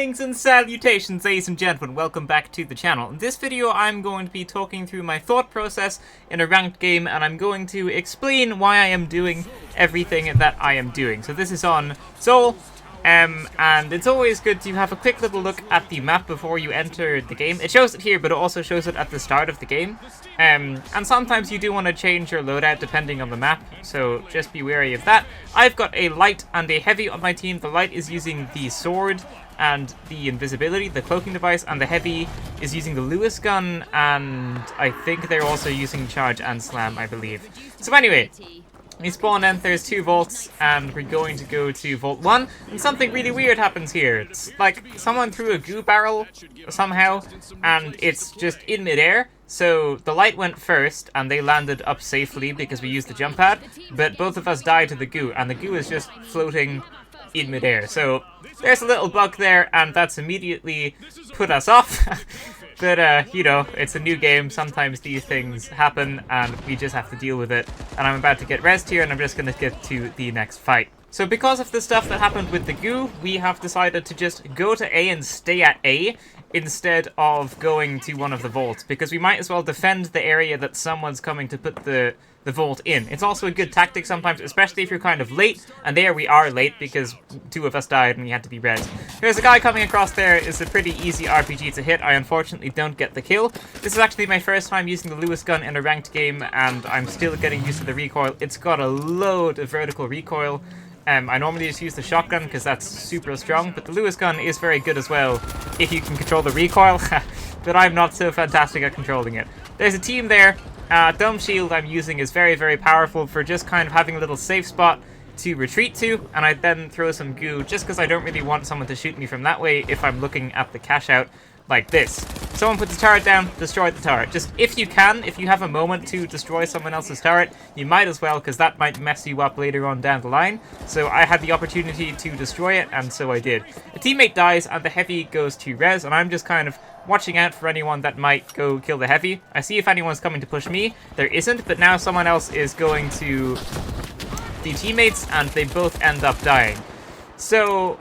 Greetings and salutations, ladies and gentlemen, welcome back to the channel. In this video I'm going to be talking through my thought process in a ranked game, and I'm going to explain why I am doing everything that I am doing. So this is on Sol, and it's always good to have a quick little look at the map before you enter the game. It shows it here, but it also shows it at the start of the game. And sometimes you do want to change your loadout depending on the map, so just be wary of that. I've got a light and a heavy on my team. The light is using the sword and the invisibility, the cloaking device, and the heavy is using the Lewis gun, and I think they're also using charge and slam, I believe. So anyway, we spawn in, there's 2 vaults, and we're going to go to vault 1, and something really weird happens here. It's like someone threw a goo barrel somehow, and it's just in midair. So the light went first, and they landed up safely because we used the jump pad, but both of us died to the goo, and the goo is just floating in midair. So there's a little bug there, and that's immediately put us off. But, you know, it's a new game. Sometimes these things happen, and we just have to deal with it. And I'm about to get rezzed here, and I'm just going to get to the next fight. So because of the stuff that happened with the goo, we have decided to just go to A and stay at A instead of going to one of the vaults, because we might as well defend the area that someone's coming to put the vault in. It's also a good tactic sometimes, especially if you're kind of late, and there we are late because 2 of us died and we had to be rezzed. There's a guy coming across there. It's a pretty easy RPG to hit. I unfortunately don't get the kill. This is actually my first time using the Lewis gun in a ranked game, and I'm still getting used to the recoil. It's got a load of vertical recoil. I normally just use the shotgun because that's super strong, but the Lewis gun is very good as well if you can control the recoil, but I'm not so fantastic at controlling it. There's a team there. Dome shield I'm using is very, very powerful for just kind of having a little safe spot to retreat to, and I then throw some goo just because I don't really want someone to shoot me from that way if I'm looking at the cash out like this. Someone puts the turret down, destroy the turret. Just if you can, if you have a moment to destroy someone else's turret, you might as well, because that might mess you up later on down the line. So I had the opportunity to destroy it, and so I did. A teammate dies, and the heavy goes to res, and I'm just kind of watching out for anyone that might go kill the heavy. I see if anyone's coming to push me. There isn't, but now someone else is going to the teammates, and they both end up dying. So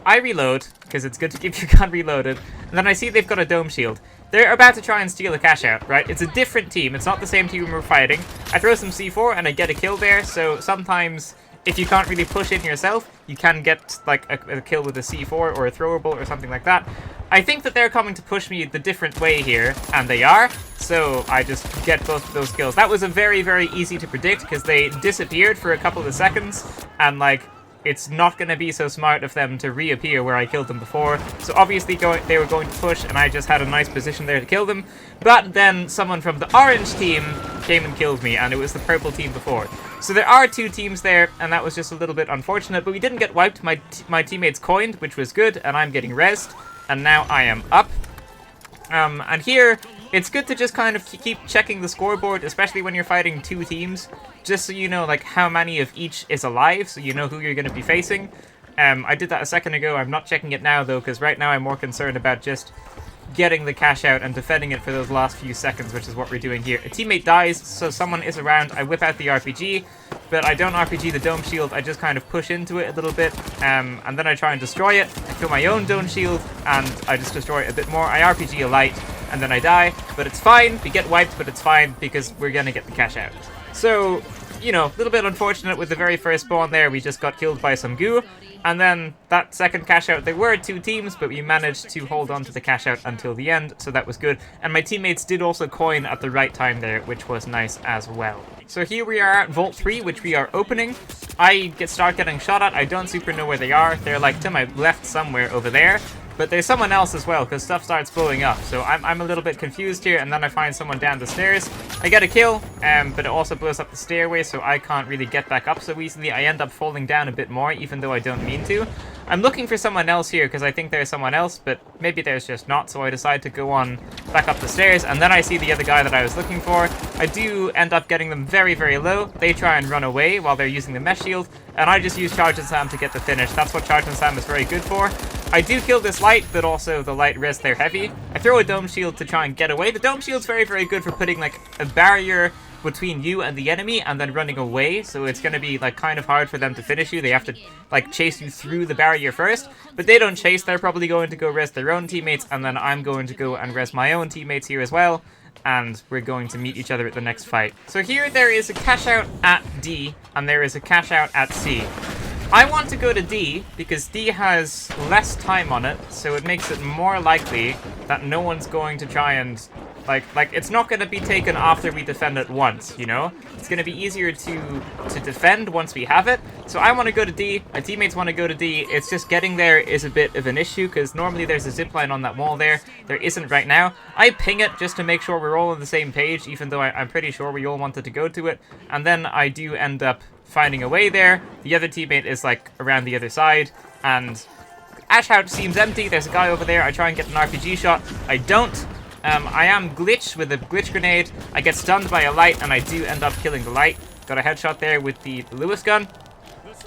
I reload, because it's good to keep your gun reloaded, and then I see they've got a dome shield. They're about to try and steal a cash out, right? It's a different team. It's not the same team we're fighting. I throw some C4 and I get a kill there, so sometimes if you can't really push in yourself, you can get like a kill with a C4 or a throwable or something like that. I think that they're coming to push me the different way here, and they are, so I just get both of those kills. That was a very, very easy to predict because they disappeared for a couple of seconds, and like, it's not going to be so smart of them to reappear where I killed them before. So obviously they were going to push, and I just had a nice position there to kill them. But then someone from the orange team came and killed me, and it was the purple team before. So there are 2 teams there, and that was just a little bit unfortunate. But we didn't get wiped. My teammates coined, which was good, and I'm getting rezzed. And now I am up. And here, it's good to just kind of keep checking the scoreboard, especially when you're fighting 2 teams, just so you know like how many of each is alive, so you know who you're going to be facing. I did that a second ago. I'm not checking it now though, because right now I'm more concerned about just getting the cash out and defending it for those last few seconds, which is what we're doing here. A teammate dies, so someone is around. I whip out the RPG, but I don't RPG the dome shield. I just kind of push into it a little bit, and then I try and destroy it. I throw my own dome shield, and I just destroy it a bit more. I RPG a light, and then I die, but it's fine. We get wiped, but it's fine because we're gonna get the cash out. So, you know, a little bit unfortunate with the very first spawn there. We just got killed by some goo. And then that second cash out, there were 2 teams, but we managed to hold on to the cash out until the end, so that was good. And my teammates did also coin at the right time there, which was nice as well. So here we are at Vault 3, which we are opening. I start getting shot at. I don't super know where they are. They're like to my left somewhere over there. But there's someone else as well, because stuff starts blowing up. So I'm a little bit confused here, and then I find someone down the stairs. I get a kill, but it also blows up the stairway, so I can't really get back up so easily. I end up falling down a bit more, even though I don't mean to. I'm looking for someone else here, because I think there's someone else, but maybe there's just not, so I decide to go on back up the stairs, and then I see the other guy that I was looking for. I do end up getting them very, very low. They try and run away while they're using the mesh shield, and I just use Charge and Slam to get the finish. That's what Charge and Slam is very good for. I do kill this light, but also the light res their heavy. I throw a dome shield to try and get away. The dome shield's very, very good for putting like a barrier between you and the enemy and then running away, so it's going to be like kind of hard for them to finish you. They have to like chase you through the barrier first, but they don't chase. They're probably going to go res their own teammates, and then I'm going to go and res my own teammates here as well, and we're going to meet each other at the next fight. So here there is a cash out at D, and there is a cash out at C. I want to go to D because D has less time on it, so it makes it more likely that no one's going to try and like it's not going to be taken after we defend it once, you know? It's going to be easier to defend once we have it. So I want to go to D. My teammates want to go to D. It's just getting there is a bit of an issue because normally there's a zip line on that wall there. There isn't right now. I ping it just to make sure we're all on the same page, even though I'm pretty sure we all wanted to go to it. And then I do end up finding a way there. The other teammate is like around the other side, and Ash House seems empty. There's a guy over there. I try and get an RPG shot. I don't. I am glitched with a glitch grenade. I get stunned by a light, and I do end up killing the light. Got a headshot there with the Lewis gun.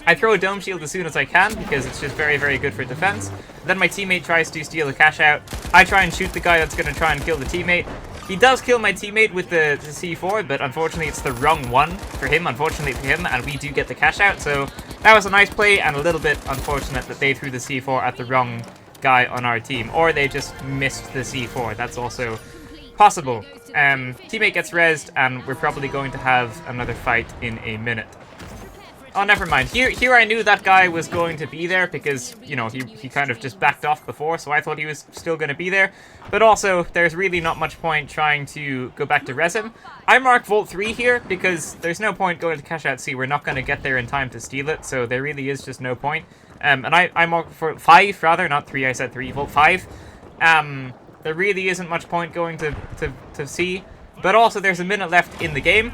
I throw a dome shield as soon as I can because it's just very, very good for defense. Then my teammate tries to steal a cash out. I try and shoot the guy that's going to try and kill the teammate. He does kill my teammate with the C4, but unfortunately it's the wrong one for him, unfortunately for him, and we do get the cash out. So that was a nice play and a little bit unfortunate that they threw the C4 at the wrong guy on our team, or they just missed the C4. That's also possible. Teammate gets rezzed, and we're probably going to have another fight in a minute. Oh, never mind. Here I knew that guy was going to be there because, you know, he kind of just backed off before, so I thought he was still going to be there. But also, there's really not much point trying to go back to res him. I mark Vault 3 here because there's no point going to cash out C. We're not going to get there in time to steal it, so there really is just no point. And I mark for 5, rather, not 3, I said 3, Vault 5. There really isn't much point going to C, but also there's a minute left in the game.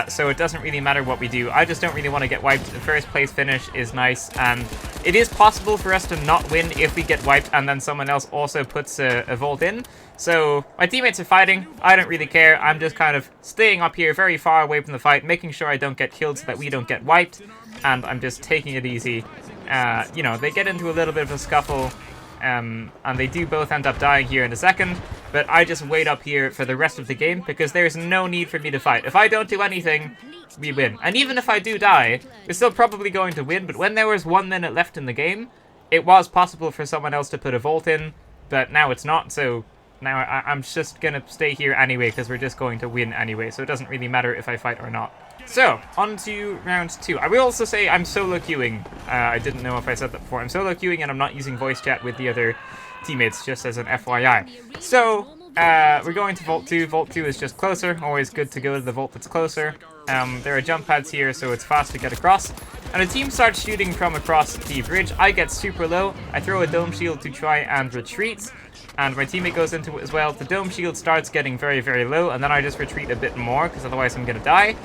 So it doesn't really matter what we do. I just don't really want to get wiped. The first place finish is nice, and it is possible for us to not win if we get wiped and then someone else also puts a vault in. So my teammates are fighting. I don't really care. I'm just kind of staying up here very far away from the fight, making sure I don't get killed so that we don't get wiped, and I'm just taking it easy. You know, they get into a little bit of a scuffle, and they do both end up dying here in a second, but I just wait up here for the rest of the game because there's no need for me to fight. If I don't do anything, we win. And even if I do die, we're still probably going to win, but when there was 1 minute left in the game, it was possible for someone else to put a vault in, but now it's not, so now I'm just going to stay here anyway because we're just going to win anyway, so it doesn't really matter if I fight or not. So, on to round 2. I will also say I'm solo queuing. I didn't know if I said that before. I'm solo queuing and I'm not using voice chat with the other teammates, just as an FYI. So, we're going to Vault 2. Vault 2 is just closer. Always good to go to the vault that's closer. There are jump pads here, so it's fast to get across. And a team starts shooting from across the bridge. I get super low. I throw a dome shield to try and retreat. And my teammate goes into it as well. The dome shield starts getting very, very low, and then I just retreat a bit more, because otherwise I'm going to die.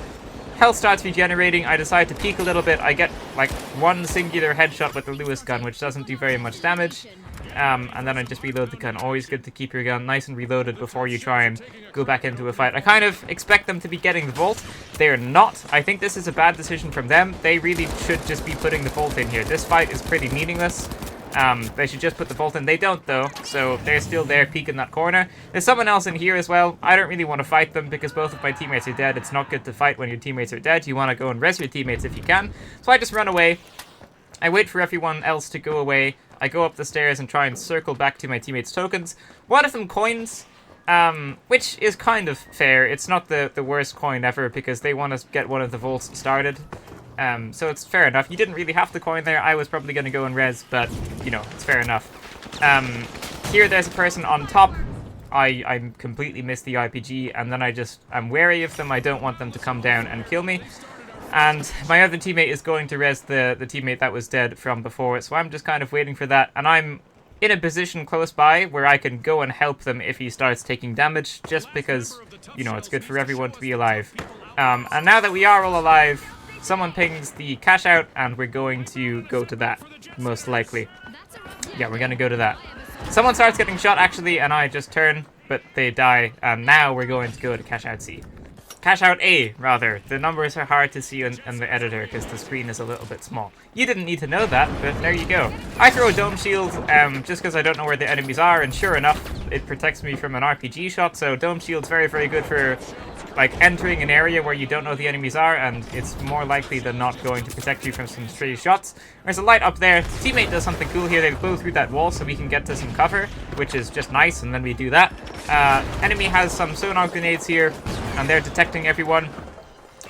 Health starts regenerating. I decide to peek a little bit. I get like one singular headshot with the Lewis gun, which doesn't do very much damage. And then I just reload the gun. Always good to keep your gun nice and reloaded before you try and go back into a fight. I kind of expect them to be getting the vault. They're not. I think this is a bad decision from them. They really should just be putting the vault in here. This fight is pretty meaningless. They should just put the vault in. They don't, though, so they're still there peeking that corner. There's someone else in here as well. I don't really want to fight them because both of my teammates are dead. It's not good to fight when your teammates are dead. You want to go and res your teammates if you can. So I just run away. I wait for everyone else to go away. I go up the stairs and try and circle back to my teammates' tokens. One of them coins, which is kind of fair. It's not the worst coin ever because they want to get one of the vaults started. So it's fair enough. You didn't really have the coin there. I was probably going to go and res, but, you know, it's fair enough. Here there's a person on top. I completely missed the RPG, and then I'm wary of them. I don't want them to come down and kill me. And my other teammate is going to res the teammate that was dead from before, so I'm just kind of waiting for that. And I'm in a position close by where I can go and help them if he starts taking damage, just because, you know, it's good for everyone to be alive. And now that we are all alive, someone pings the cash out, and we're going to go to that, most likely. Yeah, we're going to go to that. Someone starts getting shot, actually, and I just turn, but they die, and now we're going to go to cash out C. Cash out A, rather. The numbers are hard to see in the editor, because the screen is a little bit small. You didn't need to know that, but there you go. I throw a dome shield, just because I don't know where the enemies are, and sure enough, it protects me from an RPG shot, so dome shield's very, very good for like entering an area where you don't know the enemies are, and it's more likely than not going to protect you from some stray shots. There's a light up there. Teammate does something cool here. They blow through that wall so we can get to some cover, which is just nice, and then we do that. Enemy has some sonar grenades here, and they're detecting everyone.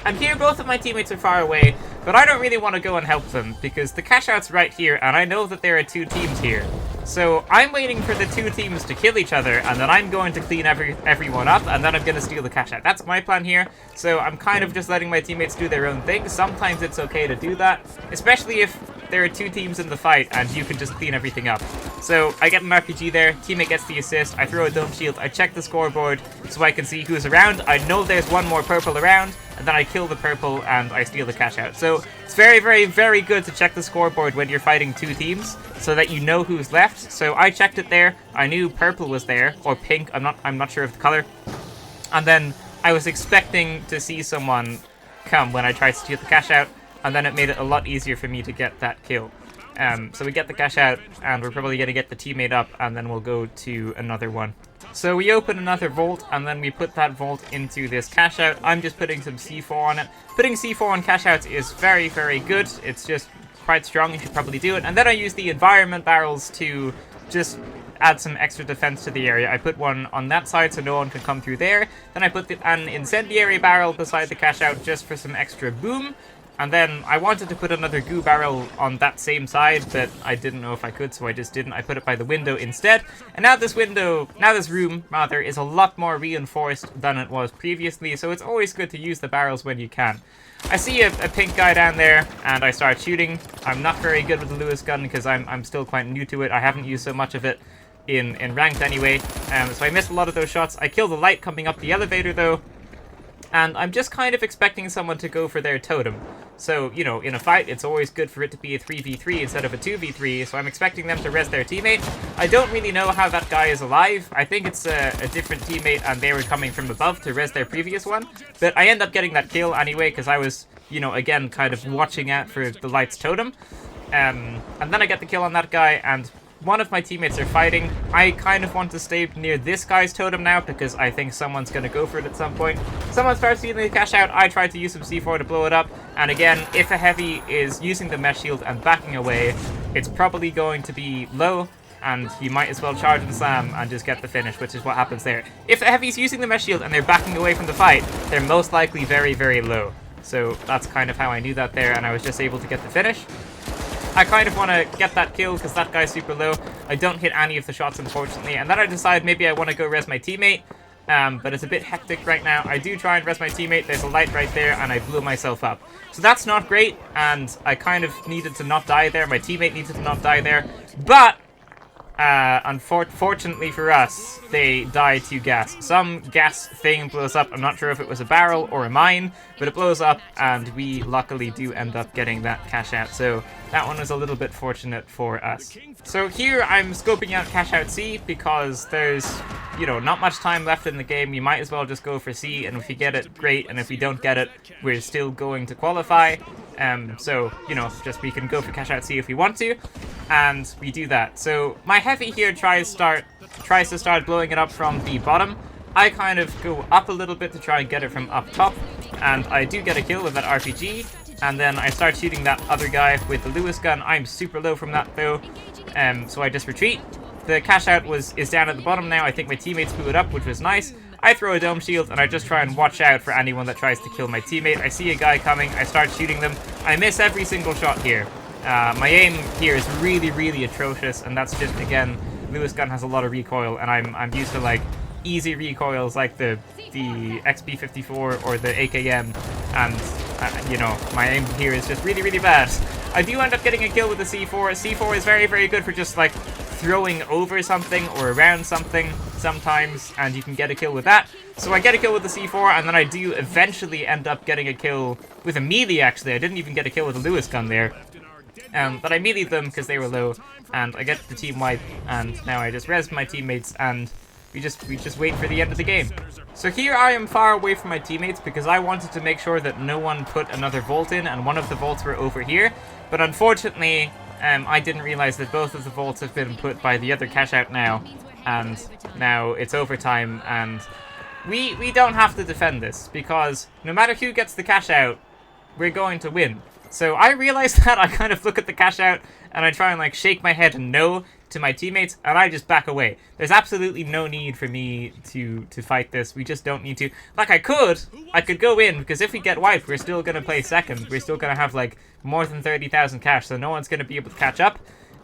And here both of my teammates are far away, but I don't really want to go and help them because the cash out's right here, and I know that there are two teams here. So I'm waiting for the two teams to kill each other, and then I'm going to clean everyone up, and then I'm going to steal the cash out. That's my plan here. So I'm kind of just letting my teammates do their own thing. Sometimes it's okay to do that, especially if there are two teams in the fight and you can just clean everything up. So I get an RPG there, teammate gets the assist, I throw a dome shield, I check the scoreboard so I can see who's around. I know there's one more purple around, and then I kill the purple and I steal the cash out. So it's very, very, very good to check the scoreboard when you're fighting two teams so that you know who's left. So I checked it there, I knew purple was there, or pink, I'm not sure of the color. And then I was expecting to see someone come when I tried to steal the cash out, and then it made it a lot easier for me to get that kill. So we get the cash out, and we're probably going to get the teammate up, and then we'll go to another one. So we open another vault, and then we put that vault into this cash out. I'm just putting some C4 on it. Putting C4 on cash outs is very, very good. It's just quite strong. You should probably do it. And then I use the environment barrels to just add some extra defense to the area. I put one on that side so no one can come through there. Then I put an incendiary barrel beside the cash out just for some extra boom. And then I wanted to put another goo barrel on that same side, but I didn't know if I could, so I just didn't. I put it by the window instead. And now this room, is a lot more reinforced than it was previously, so it's always good to use the barrels when you can. I see a pink guy down there, and I start shooting. I'm not very good with the Lewis gun because I'm still quite new to it. I haven't used so much of it in ranked anyway, so I missed a lot of those shots. I kill the light coming up the elevator, though. And I'm just kind of expecting someone to go for their totem. So, you know, in a fight, it's always good for it to be a 3v3 instead of a 2v3, so I'm expecting them to res their teammate. I don't really know how that guy is alive. I think it's a different teammate and they were coming from above to res their previous one. But I end up getting that kill anyway, because I was, you know, again, kind of watching out for the light's totem. And then I get the kill on that guy, and one of my teammates are fighting. I kind of want to stay near this guy's totem now because I think someone's going to go for it at some point. Someone starts stealing the cash out. I try to use some C4 to blow it up. And again, if a heavy is using the mesh shield and backing away, it's probably going to be low. And you might as well charge and slam and just get the finish, which is what happens there. If a heavy's using the mesh shield and they're backing away from the fight, they're most likely very, very low. So that's kind of how I knew that there, and I was just able to get the finish. I kind of want to get that kill because that guy's super low. I don't hit any of the shots, unfortunately. And then I decide maybe I want to go res my teammate. But it's a bit hectic right now. I do try and res my teammate. There's a light right there, and I blew myself up. So that's not great, and I kind of needed to not die there. My teammate needed to not die there. But unfortunately for us, they died to gas. Some gas thing blows up. I'm not sure if it was a barrel or a mine, but it blows up, and we luckily do end up getting that cash out. So that one was a little bit fortunate for us. So here I'm scoping out cash out C because there's, you know, not much time left in the game. You might as well just go for C, and if you get it, great, and if we don't get it, we're still going to qualify. So, you know, just we can go for cash out C if we want to, and we do that. So my heavy here tries to start blowing it up from the bottom. I kind of go up a little bit to try and get it from up top, and I do get a kill with that RPG, and then I start shooting that other guy with the Lewis gun. I'm super low from that though, so I just retreat. The cash out is down at the bottom now. I think my teammates blew it up, which was nice. I throw a dome shield, and I just try and watch out for anyone that tries to kill my teammate. I see a guy coming, I start shooting them. I miss every single shot here. My aim here is really, really atrocious, and that's just, again, Lewis gun has a lot of recoil, and I'm used to, like, easy recoils like the XP54 or the AKM, and, you know, my aim here is just really, really bad. I do end up getting a kill with the C4. C4 is very, very good for just, like, throwing over something or around something sometimes, and you can get a kill with that. So I get a kill with the C4, and then I do eventually end up getting a kill with a melee, actually. I didn't even get a kill with a Lewis gun there. But I melee'd them because they were low, and I get the team wipe, and now I just res my teammates, and we just wait for the end of the game. So here I am far away from my teammates because I wanted to make sure that no one put another vault in, and one of the vaults were over here. But unfortunately, I didn't realize that both of the vaults have been put by the other cash out now, and now it's overtime, and we don't have to defend this, because no matter who gets the cash out, we're going to win. So I realize that. I kind of look at the cash out, and I try and like shake my head and no to my teammates, and I just back away. There's absolutely no need for me to fight this. We just don't need to. Like, I could go in, because if we get wiped, we're still going to play second. We're still going to have like more than 30,000 cash, so no one's going to be able to catch up.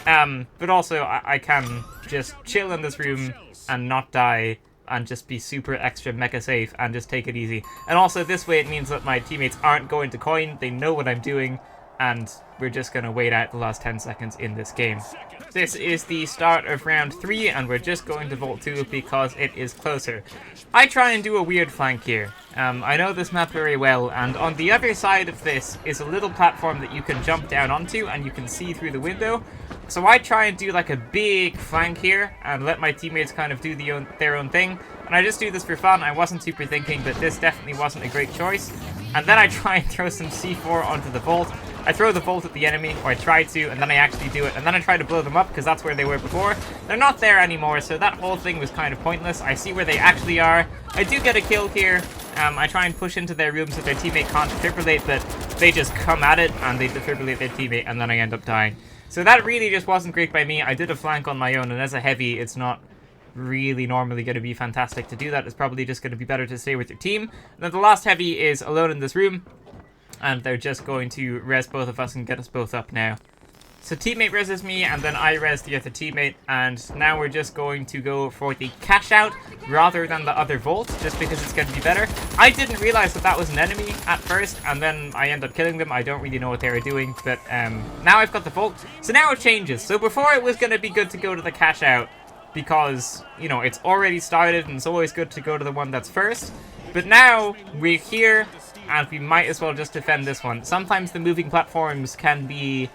But also I can just chill in this room and not die, and just be super extra mega safe and just take it easy. And also this way it means that my teammates aren't going to coin, they know what I'm doing, and we're just going to wait out the last 10 seconds in this game. This is the start of round 3, and we're just going to Vault 2 because it is closer. I try and do a weird flank here. I know this map very well, and on the other side of this is a little platform that you can jump down onto and you can see through the window. So I try and do like a big flank here and let my teammates kind of do their own thing. And I just do this for fun. I wasn't super thinking, but this definitely wasn't a great choice. And then I try and throw some C4 onto the vault. I throw the vault at the enemy, or I try to, and then I actually do it. And then I try to blow them up, because that's where they were before. They're not there anymore, so that whole thing was kind of pointless. I see where they actually are. I do get a kill here. I try and push into their room so their teammate can't defibrillate, but they just come at it, and they defibrillate their teammate, and then I end up dying. So that really just wasn't great by me. I did a flank on my own, and as a heavy, it's not really normally going to be fantastic to do that. It's probably just going to be better to stay with your team. And then the last heavy is alone in this room, and they're just going to res both of us and get us both up now. So teammate reses me, and then I res the other teammate, and now we're just going to go for the cash out rather than the other vault, just because it's going to be better. I didn't realize that that was an enemy at first, and then I end up killing them. I don't really know what they were doing, but now I've got the vault. So now it changes. So before it was going to be good to go to the cash out, because, you know, it's already started, and it's always good to go to the one that's first. But now we're here, and we might as well just defend this one. Sometimes the moving platforms can be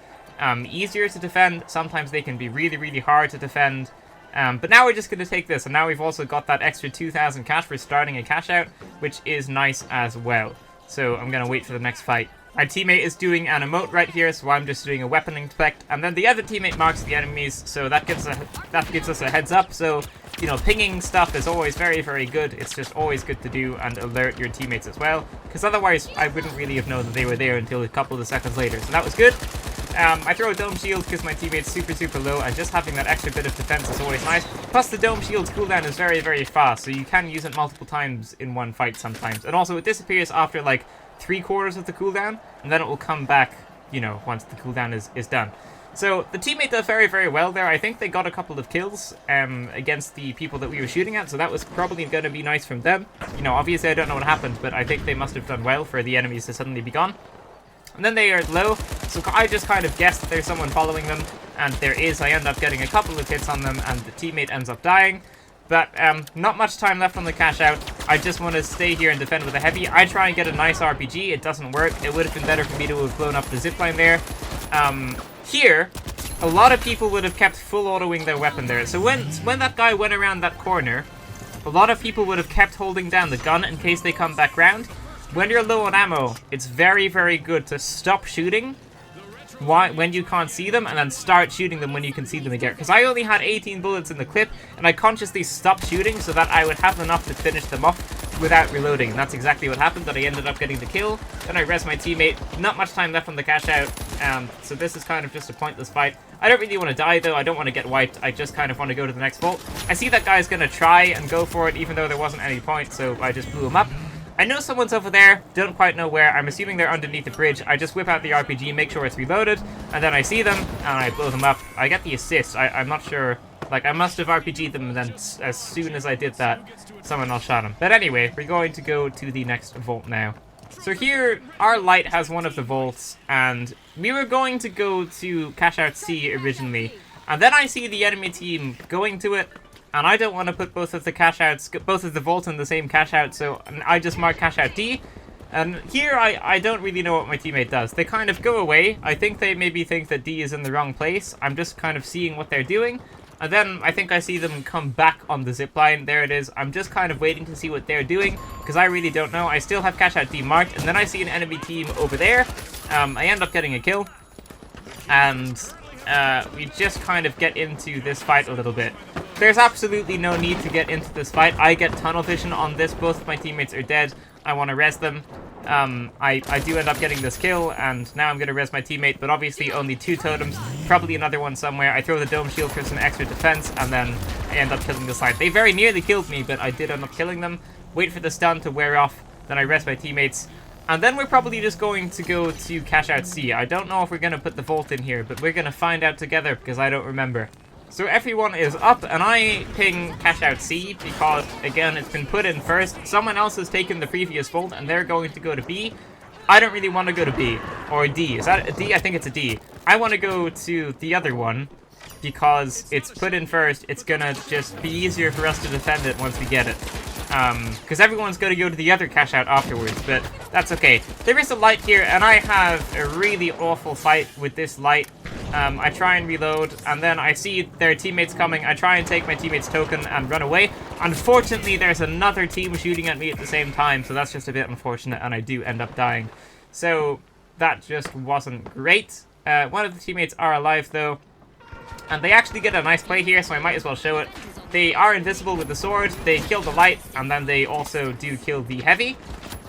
easier to defend. Sometimes they can be really, really hard to defend. But now we're just going to take this, and now we've also got that extra 2,000 cash for starting a cash out, which is nice as well. So I'm going to wait for the next fight. My teammate is doing an emote right here, so I'm just doing a weapon inspect, and then the other teammate marks the enemies, so that gives us a heads up. So, you know, pinging stuff is always very, very good. It's just always good to do and alert your teammates as well, because otherwise I wouldn't really have known that they were there until a couple of seconds later. So that was good. I throw a dome shield because my teammate's super, super low, and just having that extra bit of defense is always nice. Plus the dome shield's cooldown is very, very fast, so you can use it multiple times in one fight sometimes. And also it disappears after like 3/4 of the cooldown, and then it will come back, you know, once the cooldown is done. So the teammate did very, very well there. I think they got a couple of kills against the people that we were shooting at, so that was probably going to be nice from them. You know, obviously I don't know what happened, but I think they must have done well for the enemies to suddenly be gone. And then they are low, so I just kind of guessed that there's someone following them, and there is. I end up getting a couple of hits on them, and the teammate ends up dying. But not much time left on the cash out. I just want to stay here and defend with a heavy. I try and get a nice RPG. It doesn't work. It would have been better for me to have blown up the zipline there. Here, a lot of people would have kept full autoing their weapon there. So when that guy went around that corner, a lot of people would have kept holding down the gun in case they come back round. When you're low on ammo, it's very, very good to stop shooting when you can't see them, and then start shooting them when you can see them again. Because I only had 18 bullets in the clip, and I consciously stopped shooting so that I would have enough to finish them off without reloading. And that's exactly what happened, that I ended up getting the kill. Then I res my teammate. Not much time left on the cash out, so this is kind of just a pointless fight. I don't really want to die though. I don't want to get wiped. I just kind of want to go to the next vault. I see that guy's going to try and go for it even though there wasn't any point, so I just blew him up. I know someone's over there, don't quite know where. I'm assuming they're underneath the bridge. I just whip out the RPG, make sure it's reloaded, and then I see them, and I blow them up. I get the assist. I'm not sure. Like, I must have RPG'd them, and then as soon as I did that, someone else shot him. But anyway, we're going to go to the next vault now. So here, our light has one of the vaults, and we were going to go to Cash Out C originally, and then I see the enemy team going to it, and I don't want to put both of the vaults in the same cash out, so I just mark cash out D. And here I don't really know what my teammate does. They kind of go away. I think they maybe think that D is in the wrong place. I'm just kind of seeing what they're doing. And then I think I see them come back on the zipline. There it is. I'm just kind of waiting to see what they're doing, because I really don't know. I still have cash out D marked, and then I see an enemy team over there. I end up getting a kill. And we just kind of get into this fight a little bit. There's absolutely no need to get into this fight. I get tunnel vision on this. Both of my teammates are dead. I want to res them. I do end up getting this kill, and now I'm going to res my teammate, but obviously only 2 totems, probably another one somewhere. I throw the dome shield for some extra defense, and then I end up killing the side. They very nearly killed me, but I did end up killing them. Wait for the stun to wear off, then I res my teammates. And then we're probably just going to go to cash out C. I don't know if we're going to put the vault in here, but we're going to find out together because I don't remember. So everyone is up, and I ping cash out C because, again, it's been put in first. Someone else has taken the previous vault, and they're going to go to B. I don't really want to go to B, or D. Is that a D? I think it's a D. I want to go to the other one because it's put in first. It's going to just be easier for us to defend it once we get it. Because everyone's going to go to the other cash out afterwards, but that's okay. There is a light here, and I have a really awful fight with this light. I try and reload, and then I see their teammates coming. I try and take my teammate's token and run away. Unfortunately, there's another team shooting at me at the same time, so that's just a bit unfortunate, and I do end up dying. So that just wasn't great. One of the teammates are alive, though, and they actually get a nice play here, so I might as well show it. They are invisible with the sword, they kill the light, and then they also do kill the heavy.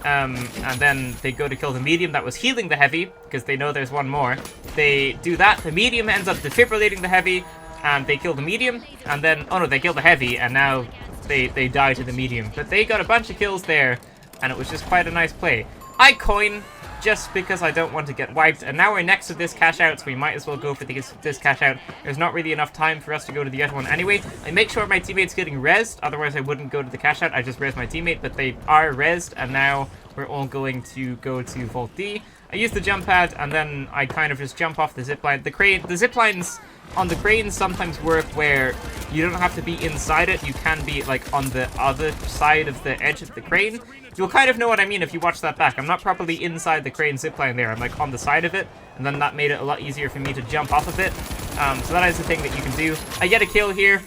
And then they go to kill the medium that was healing the heavy, because they know there's one more. They do that, the medium ends up defibrillating the heavy, and they kill the medium, and then, oh no, they kill the heavy, and now they die to the medium. But they got a bunch of kills there, and it was just quite a nice play. I coin, just because I don't want to get wiped, and now we're next to this cash out, so we might as well go for this cash out. There's not really enough time for us to go to the other one anyway. I make sure my teammate's getting rezzed, otherwise I wouldn't go to the cash out. I just res my teammate, but they are rezzed, and now we're all going to go to Vault D. I use the jump pad, and then I kind of just jump off the zipline. The ziplines on the cranes sometimes work where you don't have to be inside it. You can be like on the other side of the edge of the crane. You'll kind of know what I mean if you watch that back. I'm not properly inside the crane zipline there. I'm like on the side of it, and then that made it a lot easier for me to jump off of it. So that is the thing that you can do. I get a kill here,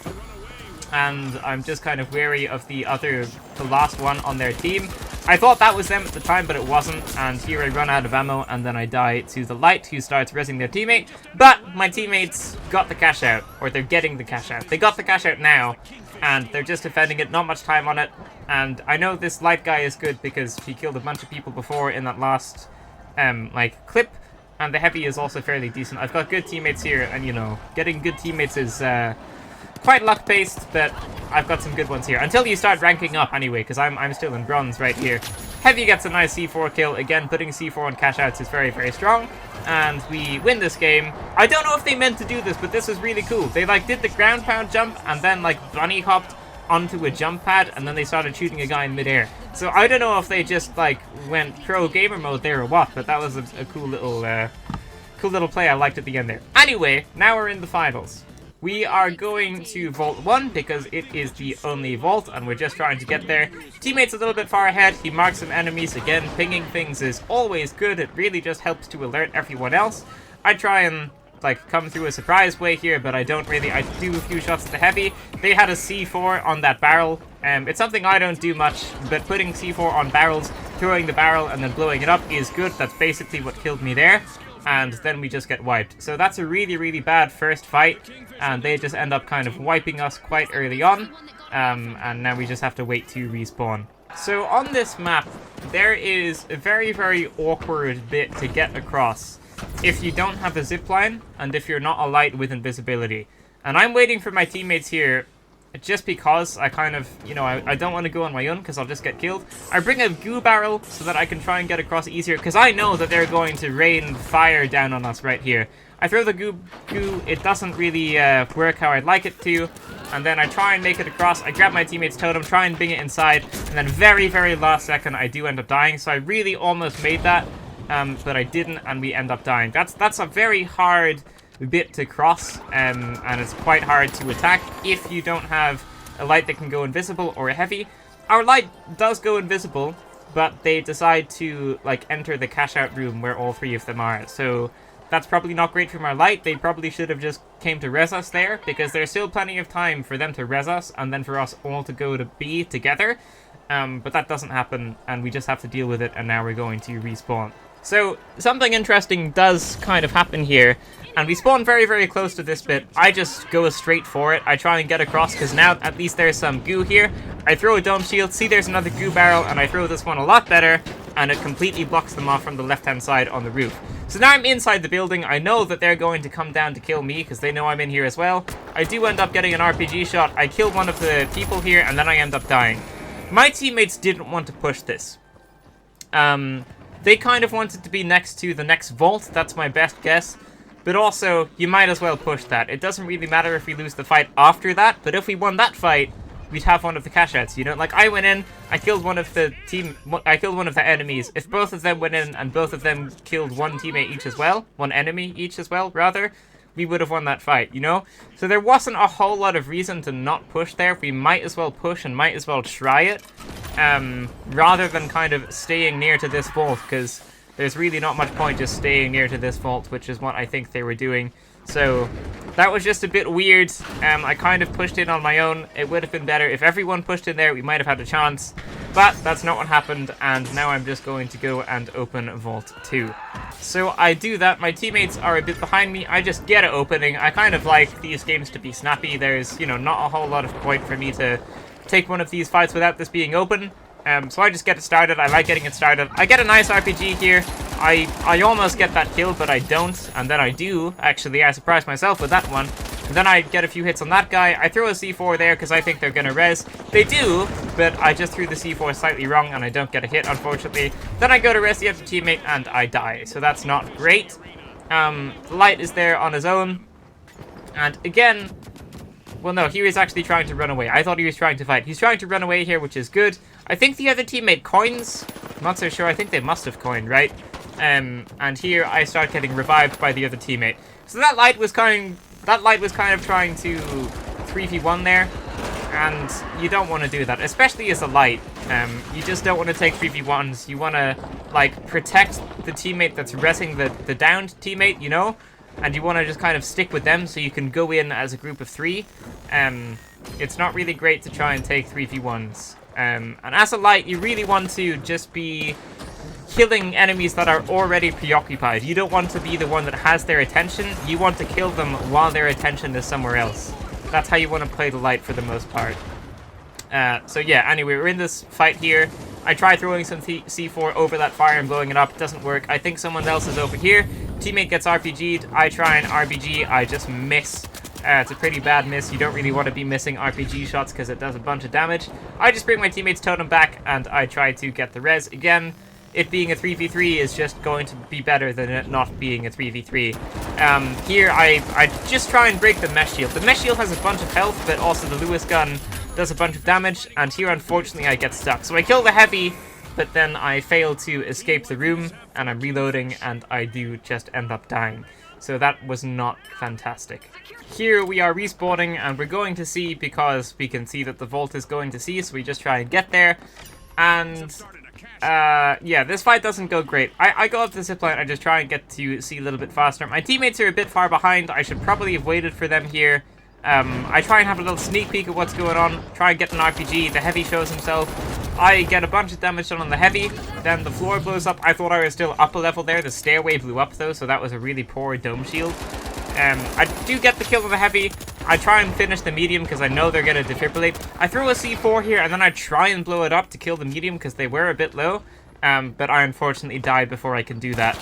and I'm just kind of wary of the last one on their team. I thought that was them at the time, but it wasn't, and here I run out of ammo, and then I die to the light, who starts rezzing their teammate, but my teammates got the cash out, or they're getting the cash out. They got the cash out now, and they're just defending it, not much time on it, and I know this light guy is good because he killed a bunch of people before in that last, clip, and the heavy is also fairly decent. I've got good teammates here, and, you know, getting good teammates is, quite luck-based, but I've got some good ones here. Until you start ranking up, anyway, because I'm still in bronze right here. Heavy gets a nice C4 kill. Again, putting C4 on cash-outs is very, very strong. And we win this game. I don't know if they meant to do this, but this is really cool. They, did the ground pound jump, and then, bunny hopped onto a jump pad, and then they started shooting a guy in midair. So I don't know if they just, went pro gamer mode there or what, but that was a cool little play I liked at the end there. Anyway, now we're in the finals. We are going to Vault 1 because it is the only vault, and we're just trying to get there. Teammate's a little bit far ahead. He marks some enemies. Again, pinging things is always good. It really just helps to alert everyone else. I try and, come through a surprise way here, but I don't really. I do a few shots at the heavy. They had a C4 on that barrel. It's something I don't do much, but putting C4 on barrels, throwing the barrel, and then blowing it up is good. That's basically what killed me there. And then we just get wiped. So that's a really, really bad first fight, and they just end up kind of wiping us quite early on, and now we just have to wait to respawn. So on this map, there is a very, very awkward bit to get across if you don't have a zipline, and if you're not a light with invisibility. And I'm waiting for my teammates here, just because I kind of, I don't want to go on my own because I'll just get killed. I bring a goo barrel so that I can try and get across easier, because I know that they're going to rain fire down on us right here. I throw the goo, it doesn't really work how I'd like it to, and then I try and make it across. I grab my teammate's totem, try and bring it inside, and then very, very last second I do end up dying, so I really almost made that, but I didn't, and we end up dying. That's a very hard bit to cross, and it's quite hard to attack if you don't have a light that can go invisible or a heavy. Our light does go invisible, but they decide to enter the cash out room where all three of them are, so that's probably not great from our light. They probably should have just came to res us there, because there's still plenty of time for them to res us and then for us all to go to B together, but that doesn't happen, and we just have to deal with it, and now we're going to respawn. So, something interesting does kind of happen here, and we spawn very, very close to this bit. I just go straight for it. I try and get across, because now at least there's some goo here. I throw a dome shield, see there's another goo barrel, and I throw this one a lot better, and it completely blocks them off from the left-hand side on the roof. So now I'm inside the building. I know that they're going to come down to kill me, because they know I'm in here as well. I do end up getting an RPG shot. I kill one of the people here, and then I end up dying. My teammates didn't want to push this. They kind of wanted to be next to the next vault. That's my best guess. But also, you might as well push that. It doesn't really matter if we lose the fight after that, but if we won that fight, we'd have one of the cash outs, you know? Like, I went in, I killed one of the enemies. If both of them went in and both of them killed one teammate each as well, one enemy each as well, rather, we would have won that fight, you know? So there wasn't a whole lot of reason to not push there. We might as well push and might as well try it, rather than kind of staying near to this vault, because there's really not much point just staying near to this vault, which is what I think they were doing. So that was just a bit weird. I kind of pushed in on my own. It would have been better if everyone pushed in there. We might have had a chance, but that's not what happened, and now I'm just going to go and open Vault 2. So I do that. My teammates are a bit behind me. I just get it opening. I kind of like these games to be snappy. There's, you know, not a whole lot of point for me to take one of these fights without this being open. So I just get it started. I like getting it started. I get a nice RPG here. I almost get that kill, but I don't. And then I do. Actually, I surprised myself with that one. And then I get a few hits on that guy. I throw a C4 there because I think they're going to res. They do, but I just threw the C4 slightly wrong and I don't get a hit, unfortunately. Then I go to res the other teammate and I die. So that's not great. Light is there on his own. And again, well, no, he was actually trying to run away. I thought he was trying to fight. He's trying to run away here, which is good. I think the other teammate coins. I'm not so sure. I think they must have coined, right? And here I start getting revived by the other teammate. So that light was kind of trying to 3v1 there, and you don't want to do that, especially as a light. You just don't want to take 3v1s. You want to, like, protect the teammate that's resing the downed teammate, you know? And you want to just kind of stick with them so you can go in as a group of 3. It's not really great to try and take 3v1s. And as a light, you really want to just be killing enemies that are already preoccupied. You don't want to be the one that has their attention. You want to kill them while their attention is somewhere else. That's how you want to play the light for the most part. So yeah, anyway, we're in this fight here. I try throwing some C4 over that fire and blowing it up. Doesn't work. I think someone else is over here. Teammate gets RPG'd. I try and RPG. I just miss. It's a pretty bad miss. You don't really want to be missing RPG shots because it does a bunch of damage. I just bring my teammate's totem back and I try to get the res again. It being a 3v3 is just going to be better than it not being a 3v3. Here, I just try and break the mesh shield. The mesh shield has a bunch of health, but also the Lewis gun does a bunch of damage, and here, unfortunately, I get stuck. So I kill the heavy, but then I fail to escape the room, and I'm reloading, and I do just end up dying. So that was not fantastic. Here we are respawning, and we're going to C because we can see that the vault is going to C, so we just try and get there. And yeah, this fight doesn't go great. I go up the zipline, I just try and get to C a little bit faster. My teammates are a bit far behind. I should probably have waited for them here. I try and have a little sneak peek at what's going on. Try and get an RPG. The heavy shows himself. I get a bunch of damage done on the heavy. Then the floor blows up. I thought I was still up a level there. The stairway blew up though, so that was a really poor dome shield. I do get the kill on the heavy. I try and finish the medium because I know they're going to defibrillate. I throw a C4 here and then I try and blow it up to kill the medium because they were a bit low. But I unfortunately die before I can do that.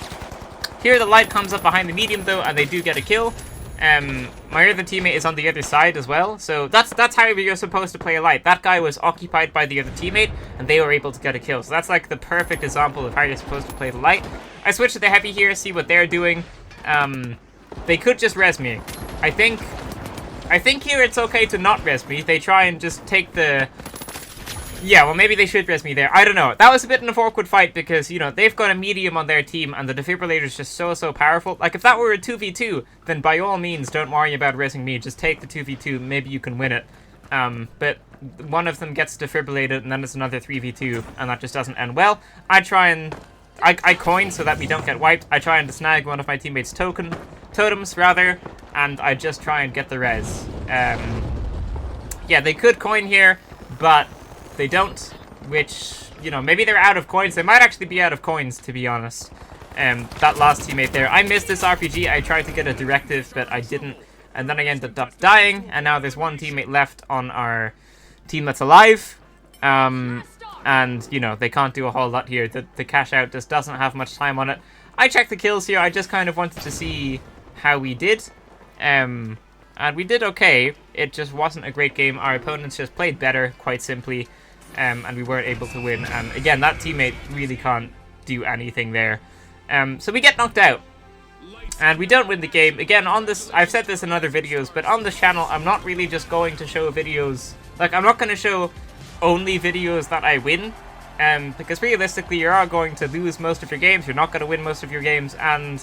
Here the light comes up behind the medium though, and they do get a kill. My other teammate is on the other side as well, so that's how you're supposed to play a light. That guy was occupied by the other teammate, and they were able to get a kill. So that's like the perfect example of how you're supposed to play the light. I switch to the heavy here, see what they're doing. They could just res me. I think here it's okay to not res me. They try and just take the... Yeah, well, maybe they should res me there. I don't know. That was a bit of an awkward fight because, you know, they've got a medium on their team and the defibrillator is just so powerful. Like, if that were a 2v2, then by all means, don't worry about resing me. Just take the 2v2. Maybe you can win it. But one of them gets defibrillated and then it's another 3v2 and that just doesn't end well. I try and... I coin so that we don't get wiped. I try and snag one of my teammates' totems, rather, and I just try and get the res. Yeah, they could coin here, but... they don't, which, you know, maybe they're out of coins. They might actually be out of coins, to be honest. that last teammate there. I missed this RPG. I tried to get a directive, but I didn't. And then I ended up dying. And now there's one teammate left on our team that's alive. And, you know, they can't do a whole lot here. The cash out just doesn't have much time on it. I checked the kills here. I just kind of wanted to see how we did. And we did okay. It just wasn't a great game. Our opponents just played better, quite simply. And we weren't able to win. And again, that teammate really can't do anything there. So we get knocked out. And we don't win the game. Again, on this, I've said this in other videos, but on this channel, I'm not really just going to show videos. Like, I'm not going to show only videos that I win. Because realistically, you are going to lose most of your games. You're not going to win most of your games. And,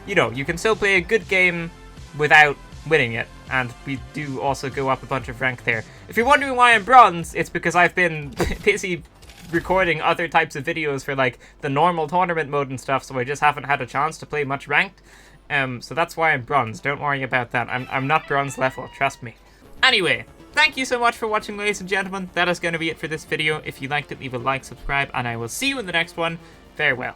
you know, you can still play a good game without winning it. And we do also go up a bunch of rank there. If you're wondering why I'm bronze, it's because I've been busy recording other types of videos for, like, the normal tournament mode and stuff, so I just haven't had a chance to play much ranked. So that's why I'm bronze. Don't worry about that. I'm not bronze level, trust me. Anyway, thank you so much for watching, ladies and gentlemen. That is going to be it for this video. If you liked it, leave a like, subscribe, and I will see you in the next one. Farewell.